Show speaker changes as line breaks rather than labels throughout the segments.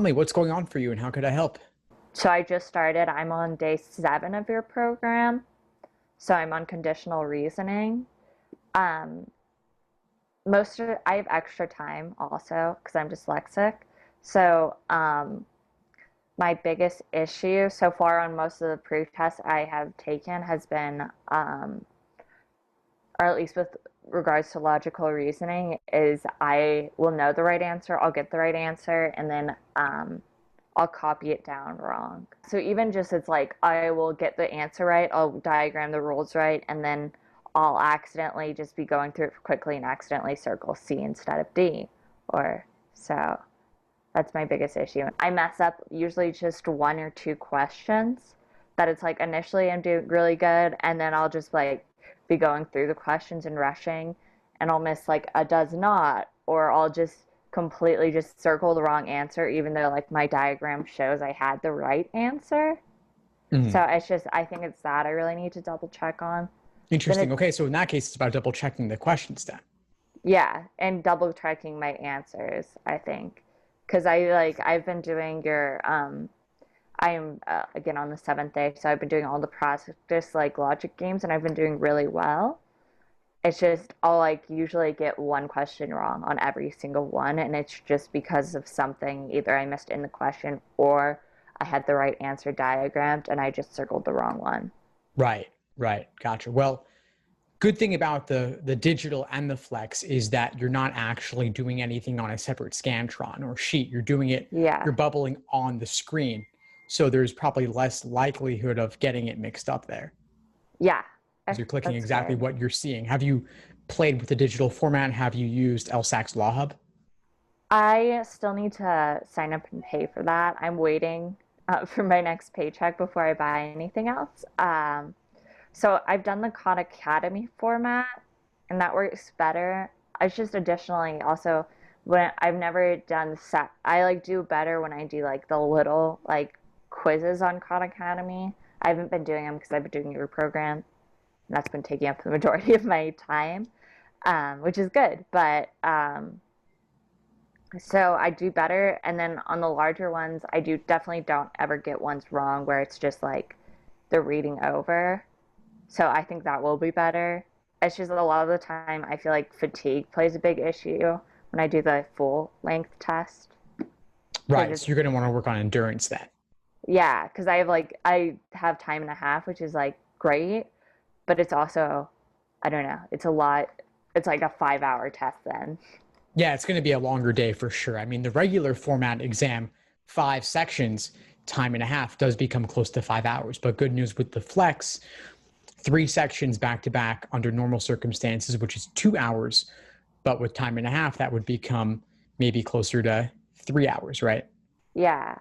me what's going on for you and how could I help?
So I just started. I'm on day 7 of your program. So I'm on conditional reasoning. Um, I have extra time also because I'm dyslexic. So my biggest issue so far on most of the pre-tests I have taken has been, or at least with regards to logical reasoning, is I will know the right answer, I'll get the right answer, and then I'll copy it down wrong. So even just it's like I will get the answer right, I'll diagram the rules right, and then I'll accidentally just be going through it quickly and accidentally circle C instead of D. Or so that's my biggest issue. I mess up usually just 1 or 2 questions that it's like initially I'm doing really good and then I'll just like be going through the questions and rushing and I'll miss like a does not or I'll just completely just circle the wrong answer even though like my diagram shows I had the right answer.
Mhm.
So it's just I think it's that I really need to double check on. Then
Interesting.
it
Okay, so in that case, it's about double checking the questions then.
Yeah, and double checking my answers, I think. Because I've been doing I am again on the 7th day, so I've been doing all the practice like logic games and I've been doing really well. It's just I'll like usually get one question wrong on every single one, and it's just because of something either I missed in the question or I had the right answer diagrammed and I just circled the wrong one.
Right, right. Gotcha. Well, good thing about the digital and the Flex is that you're not actually doing anything on a separate Scantron or sheet. You're doing it,
Yeah,
you're bubbling on the screen. So there's probably less likelihood of getting it mixed up there
yeah,
because you're clicking
that's
exactly
good.
what you're seeing. Have you played with the digital format? Have you used LSAC's Law Hub?
I still need to sign up and pay for that. I'm waiting for my next paycheck before I buy anything else. So I've done the Khan Academy format, and that works better. It's just additionally also when I've never done set. I like do better when I do like the little like quizzes on Khan Academy. I haven't been doing them because I've been doing your program, and that's been taking up the majority of my time, which is good. But so I do better, and then on the larger ones, I do definitely don't ever get ones wrong where it's just like the reading over. So I think that will be better. It's just a lot of the time I feel like fatigue plays a big issue when I do the full length test. Cause
Right.
it's
So you're going to want to work on endurance then.
yeah, because I have time and a half, which is like great, but it's also I don't know, it's a lot. It's like a 5 hour test then.
Yeah, it's going to be a longer day for sure. I mean, the regular format exam, 5 sections, time and a half does become close to 5 hours. But good news with the Flex, 3 sections back to back under normal circumstances, which is 2 hours. But with time and a half, that would become maybe closer to 3 hours, right?
Yeah.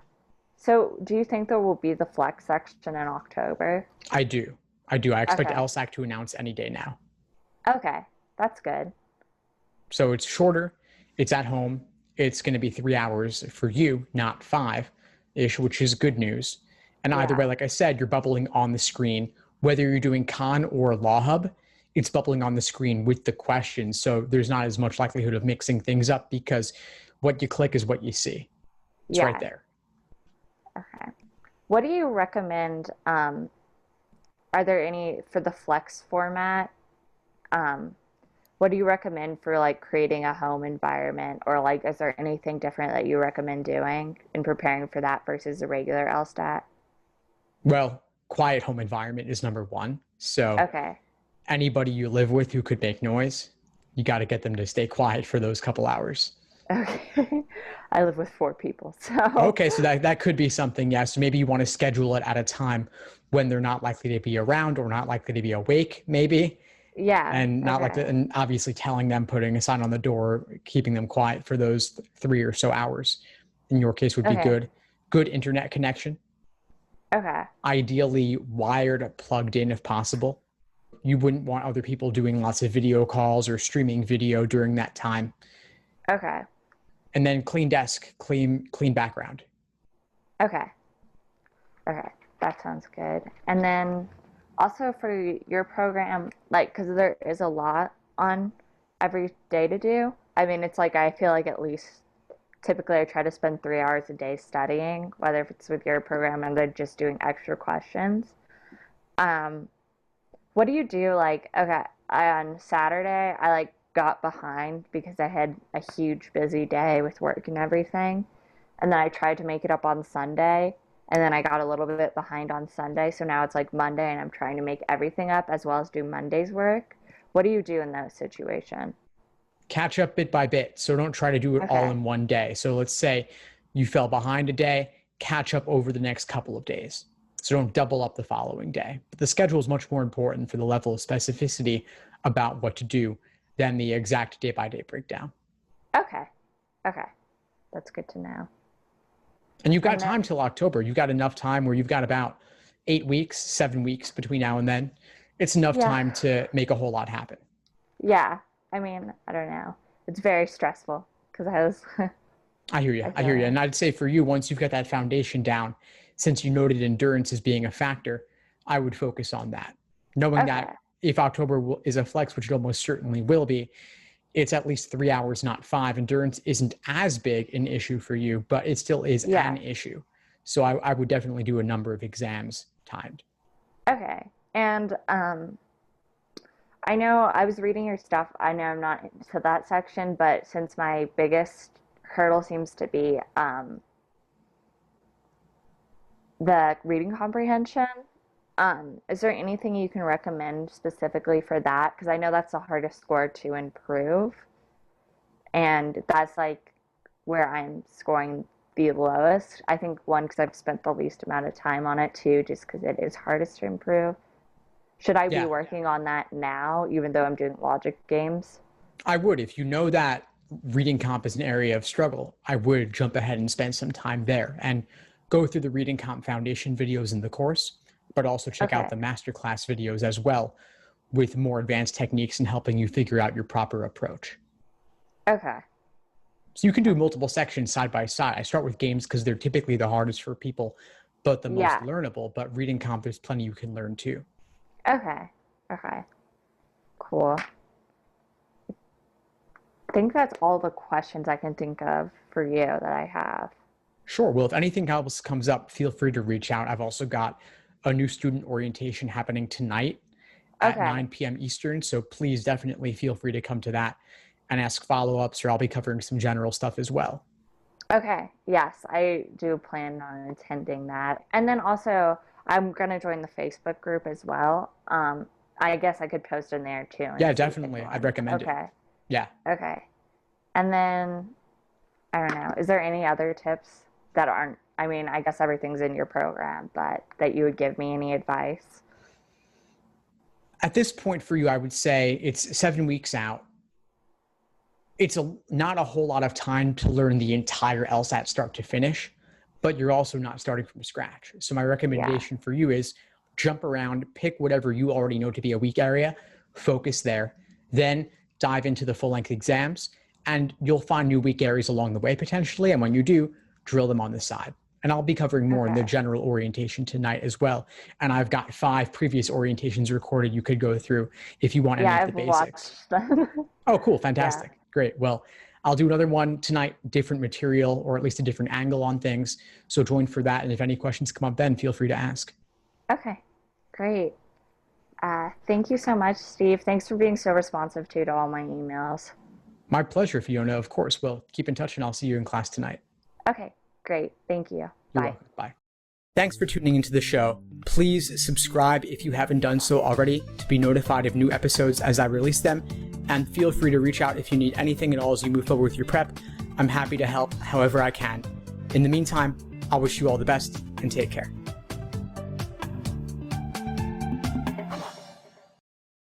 So do you think there will be the flex section in October?
I do. I do. I expect
Okay.
LSAC to announce any day now.
Okay. That's good.
So it's shorter. It's at home. It's going to be 3 hours for you, not 5-ish, which is good news. And either way,
Yeah.
like I said, you're bubbling on the screen. Whether you're doing Khan or Law Hub, it's bubbling on the screen with the questions. So there's not as much likelihood of mixing things up because what you click is what you see. It's right
Yeah.
there.
Okay. What do you recommend? Are there any for the flex format? Um, what do you recommend for like creating a home environment, or like is there anything different that you recommend doing in preparing for that versus a regular LSTAT?
Well, quiet home environment is number one. So
Okay.
anybody you live with who could make noise, you got to get them to stay quiet for those couple hours.
Okay. I live with 4 people, so
Okay, so that could be something, yes. Maybe you want to schedule it at a time when they're not likely to be around or not likely to be awake, maybe,
yeah.
and not like
Okay.
the, and obviously telling them, putting a sign on the door, keeping them quiet for those 3 or so hours. In your case, would be
Okay.
good. Good internet connection,
Okay.
ideally wired, plugged in if possible. You wouldn't want other people doing lots of video calls or streaming video during that time.
Okay.
And then clean desk, clean background.
Okay. Okay, that sounds good. And then also for your program, like, because there is a lot on every day to do. I mean, it's like I feel like at least typically I try to spend 3 hours a day studying, whether if it's with your program and they're just doing extra questions. Um, what do you do? Like, okay, on Saturday, I like got behind because I had a huge busy day with work and everything. And then I tried to make it up on Sunday. And then I got a little bit behind on Sunday. So now it's like Monday and I'm trying to make everything up as well as do Monday's work. What do you do in those situations?
Catch up bit by bit. So don't try to do it all
Okay.
in one day. So let's say you fell behind a day, catch up over the next couple of days. So don't double up the following day. But the schedule is much more important for the level of specificity about what to do than the exact day by day breakdown.
Okay. Okay. That's good to know.
And you've got
And then,
time till October. You've got enough time where you've got about 8 weeks, 7 weeks between now and then. It's enough
yeah.
time to make a whole lot happen.
Yeah. I mean, I don't know. It's very stressful because I was,
I hear you.
I
I
feel
hear you.
like,
And I'd say for you, once you've got that foundation down, since you noted endurance as being a factor, I would focus on that. Knowing
okay.
that if October is a flex, which it almost certainly will be, it's at least 3 hours, not five. Endurance isn't as big an issue for you, but it still is
Yeah.
an issue. So I would definitely do a number of exams timed.
Okay. And I know I was reading your stuff. I know I'm not into that section, but since my biggest hurdle seems to be the reading comprehension, is there anything you can recommend specifically for that? Because I know that's the hardest score to improve, and that's like where I'm scoring the lowest. I think one, because I've spent the least amount of time on it, too, just because it is hardest to improve. Should I be
Yeah,
working on that now, even though I'm doing logic games?
I would. If you know that reading comp is an area of struggle, I would jump ahead and spend some time there and go through the reading comp foundation videos in the course, but also check out
Okay.
the masterclass videos as well with more advanced techniques and helping you figure out your proper approach.
Okay.
So you can do multiple sections side by side. I start with games because they're typically the hardest for people, but the most
Yeah.
learnable. But reading comp, there's plenty you can learn too.
Okay. Okay. Cool. I think that's all the questions I can think of for you that I have.
Sure. Well, if anything else comes up, feel free to reach out. I've also got a new student orientation happening tonight at
Okay.
9 p.m. Eastern. So please definitely feel free to come to that and ask follow-ups, or I'll be covering some general stuff as well.
Okay. Yes, I do plan on attending that. And then also, I'm gonna join the Facebook group as well. I guess I could post in there too and
Yeah,
see if
definitely. I'd
anyone.
recommend it.
Okay.
Yeah.
Okay. And then I don't know. Is there any other tips that aren't? I mean, I guess everything's in your program, but that you would give me any advice?
At this point for you, I would say it's 7 weeks out. It's not a whole lot of time to learn the entire LSAT start to finish, but you're also not starting from scratch. So my
Yeah.
recommendation for you is jump around, pick whatever you already know to be a weak area, focus there, then dive into the full length exams, and you'll find new weak areas along the way potentially. And when you do, drill them on the side. And I'll be covering more in the
Okay.
general orientation tonight as well. And I've got 5 previous orientations recorded you could go through if you want
Yeah,
any of the
I've
basics.
watched them.
Oh, cool.
Yeah.
Fantastic. Great. Well, I'll do another one tonight, different material, or at least a different angle on things. So join for that. And if any questions come up then, feel free to ask.
Okay. Great. Thank you so much, Steve. Thanks for being so responsive too to all my emails.
My pleasure, Fiona, of course. Well, keep in touch and I'll see you in class tonight.
Okay. Great. Thank you.
You're
Bye.
welcome. Bye. Thanks for tuning into the show. Please subscribe if you haven't done so already to be notified of new episodes as I release them. And feel free to reach out if you need anything at all as you move forward with your prep. I'm happy to help however I can. In the meantime, I'll wish you all the best and take care.